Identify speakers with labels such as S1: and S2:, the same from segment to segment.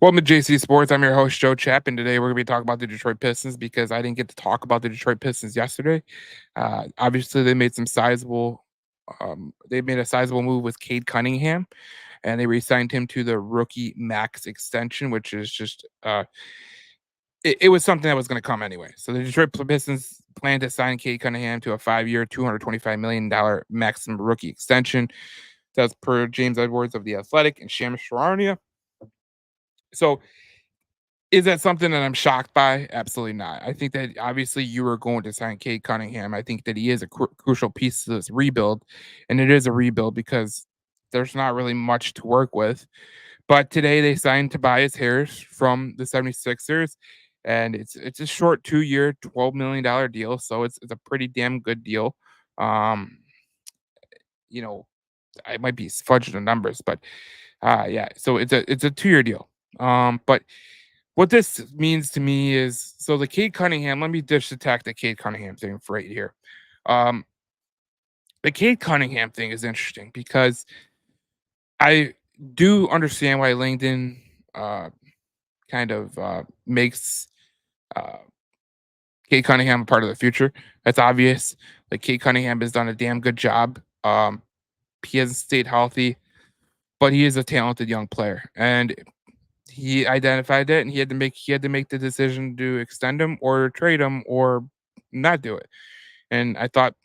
S1: Welcome to JC Sports. I'm your host, Joe Chap, and today we're going to be talking about the Detroit Pistons because I didn't get to talk about the Detroit Pistons yesterday. Obviously, they made a sizable move with Cade Cunningham, and they re-signed him to the rookie max extension, which is just it was something that was going to come anyway. So the Detroit Pistons plan to sign Cade Cunningham to a 5-year, $225 million maximum rookie extension. That's per James Edwards of the Athletic and Shams Charania. So is that something that I'm shocked by? Absolutely not. I think that obviously you were going to sign Cade Cunningham. I think that he is a crucial piece to this rebuild, and it is a rebuild because there's not really much to work with. But today they signed Tobias Harris from the 76ers, and it's a short 2-year, $12 million deal, so it's a pretty damn good deal. Um, you know, I might be fudging the numbers, but yeah, so it's a 2-year deal. But what this means to me is so the Cade Cunningham, let me dish attack the Cade Cunningham thing for right here. Um, the Cade Cunningham thing is interesting because I do understand why Langdon uh, kind of makes uh, Cade Cunningham a part of the future. That's obvious. Like Cade Cunningham has done a damn good job. He hasn't stayed healthy, but he is a talented young player, and he identified it, and he had to make the decision to extend him or trade him or not do it. And I thought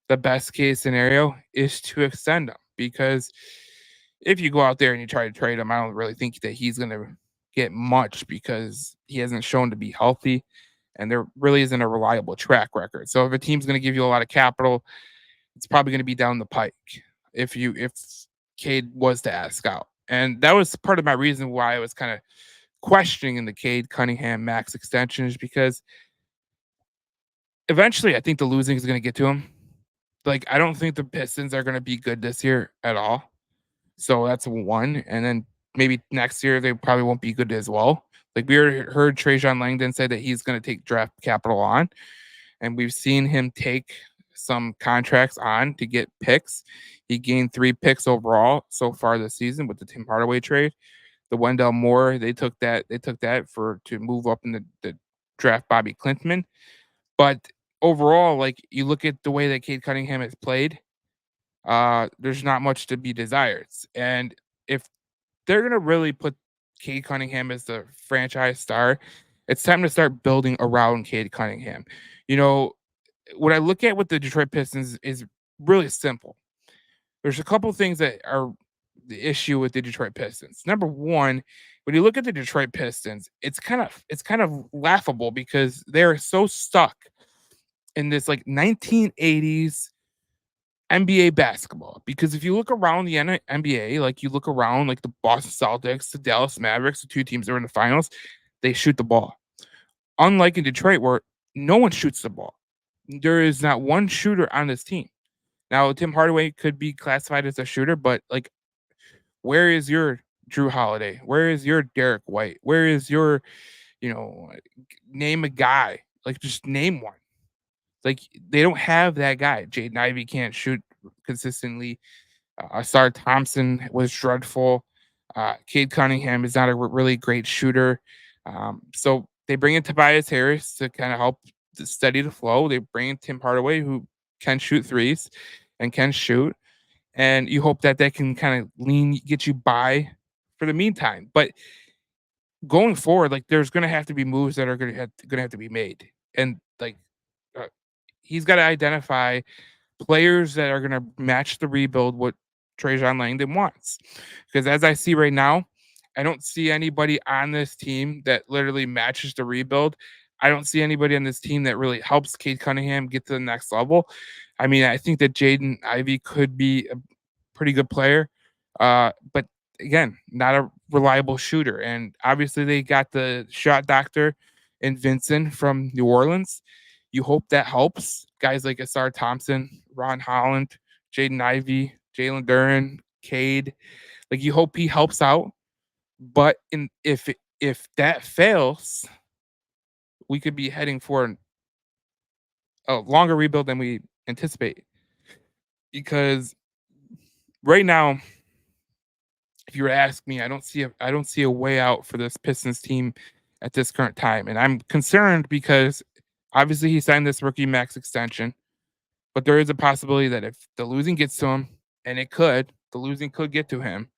S1: the best case scenario is to extend him because if you go out there and you try to trade him, I don't really think that he's going to get much because he hasn't shown to be healthy and there really isn't a reliable track record. So if a team's going to give you a lot of capital, it's probably going to be down the pike if Cade was to ask out. And that was part of my reason why I was kind of questioning the Cade Cunningham max extension is because eventually I think the losing is going to get to him. Like I don't think the Pistons are going to be good this year at all. So that's one. And then maybe next year they probably won't be good as well. Like we heard Trajan Langdon say that he's going to take draft capital on, and we've seen him take some contracts on to get picks. He gained 3 picks overall so far this season with the Tim Hardaway trade. The Wendell Moore, they took that for to move up in the draft Bobby Clintman. But overall, like you look at the way that Cade Cunningham has played, there's not much to be desired. And if they're gonna really put Cade Cunningham as the franchise star, it's time to start building around Cade Cunningham. You know, what I look at with the Detroit Pistons is really simple. There's a couple things that are the issue with the Detroit Pistons. Number one, when you look at the Detroit Pistons, it's kind of laughable because they're so stuck in this like 1980s NBA basketball. Because if you look around the NBA, like you look around like the Boston Celtics, the Dallas Mavericks, the two teams that are in the finals, they shoot the ball. Unlike in Detroit, where no one shoots the ball. There is not one shooter on this team. Now, Tim Hardaway could be classified as a shooter, but like, where is your Drew Holiday? Where is your Derek White? Where is your, name a guy? Like, just name one. Like, they don't have that guy. Jaden Ivey can't shoot consistently. Asar Thompson was dreadful. Cade Cunningham is not a really great shooter. So they bring in Tobias Harris to kind of help to steady the flow. They bring in Tim Hardaway, who can shoot threes and can shoot. And you hope that that can kind of get you by for the meantime. But going forward, like there's going to have to be moves that are going to have to be made, and like uh, he's got to identify players that are going to match the rebuild what Trajan Langdon wants. Because as I see right now, I don't see anybody on this team that literally matches the rebuild. I don't see anybody on this team that really helps Cade Cunningham get to the next level. I mean, I think that Jaden Ivey could be a pretty good player, but again, not a reliable shooter. And obviously, they got the shot doctor in Vincent from New Orleans. You hope that helps guys like Asar Thompson, Ron Holland, Jaden Ivey, Jalen Duran, Cade. Like you hope he helps out, but if that fails, we could be heading for a longer rebuild than we anticipate. Because right now, if you were to ask me, I don't see a way out for this Pistons team at this current time, and I'm concerned because obviously he signed this rookie max extension, but there is a possibility that if the losing gets to him, and the losing could get to him.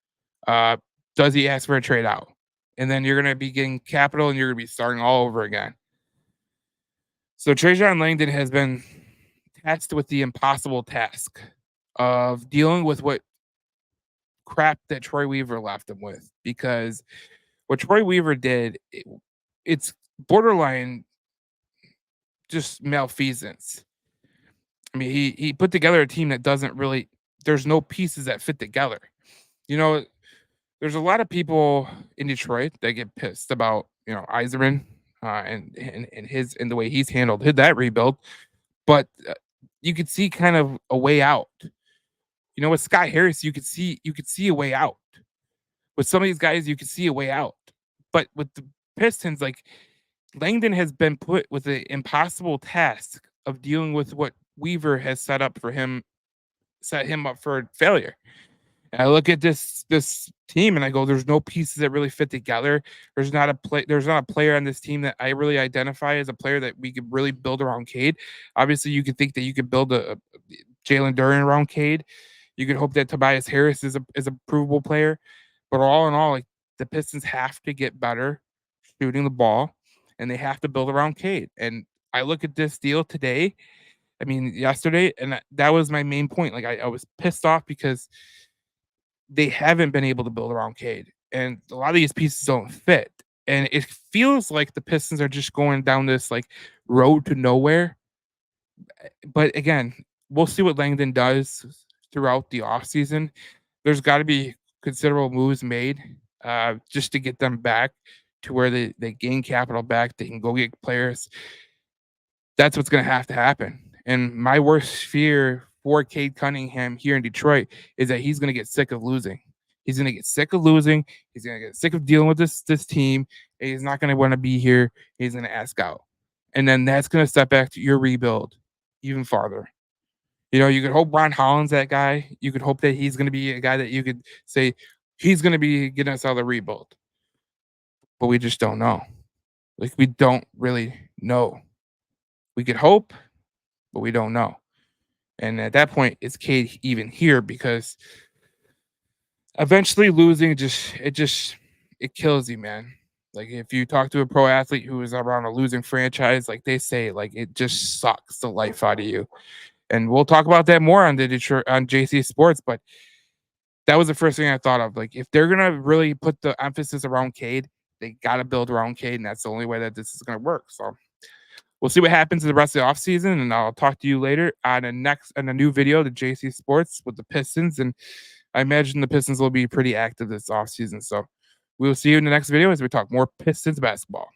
S1: Uh, does he ask for a trade out? And then you're going to be getting capital, and you're going to be starting all over again. So Trajan Langdon has been tasked with the impossible task of dealing with what crap that Troy Weaver left him with, because what Troy Weaver did, it's borderline just malfeasance. I mean, he put together a team that doesn't really. There's no pieces that fit together. You know, there's a lot of people in Detroit that get pissed about Iserman, and the way he's handled that rebuild, but you could see kind of a way out. With Scott Harris, you could see a way out. With some of these guys, you could see a way out. But with the Pistons, like Langdon has been put with the impossible task of dealing with what Weaver has set him up for failure. And I look at this team and I go, there's no pieces that really fit together. There's not a player on this team that I really identify as a player that we could really build around Cade. Obviously, you could think that you could build a Jalen Duren around Cade. You could hope that Tobias Harris is a provable player. But all in all, like the Pistons have to get better shooting the ball, and they have to build around Cade. And I look at this deal today. I mean, yesterday, and that was my main point. Like I was pissed off because they haven't been able to build around Cade, and a lot of these pieces don't fit. And it feels like the Pistons are just going down this like road to nowhere. But again, we'll see what Langdon does throughout the offseason. There's got to be considerable moves made just to get them back to where they gain capital back. They can go get players. That's what's going to have to happen. And my worst fear for Cade Cunningham here in Detroit is that he's going to get sick of losing. He's going to get sick of losing. He's going to get sick of dealing with this team. He's not going to want to be here. He's going to ask out. And then that's going to step back to your rebuild even farther. You could hope Ron Holland's that guy. You could hope that he's going to be a guy that you could say he's going to be getting us out of the rebuild. But we just don't know. Like, we don't really know. We could hope, but we don't know. And at that point, is Cade even here? Because eventually losing it kills you, man. Like if you talk to a pro athlete who is around a losing franchise, like they say, like it just sucks the life out of you. And we'll talk about that more on JC Sports, but that was the first thing I thought of. Like if they're gonna really put the emphasis around Cade, they gotta build around Cade, and that's the only way that this is gonna work. So we'll see what happens in the rest of the offseason, and I'll talk to you later on a new video to JC Sports with the Pistons. And I imagine the Pistons will be pretty active this offseason. So we'll see you in the next video as we talk more Pistons basketball.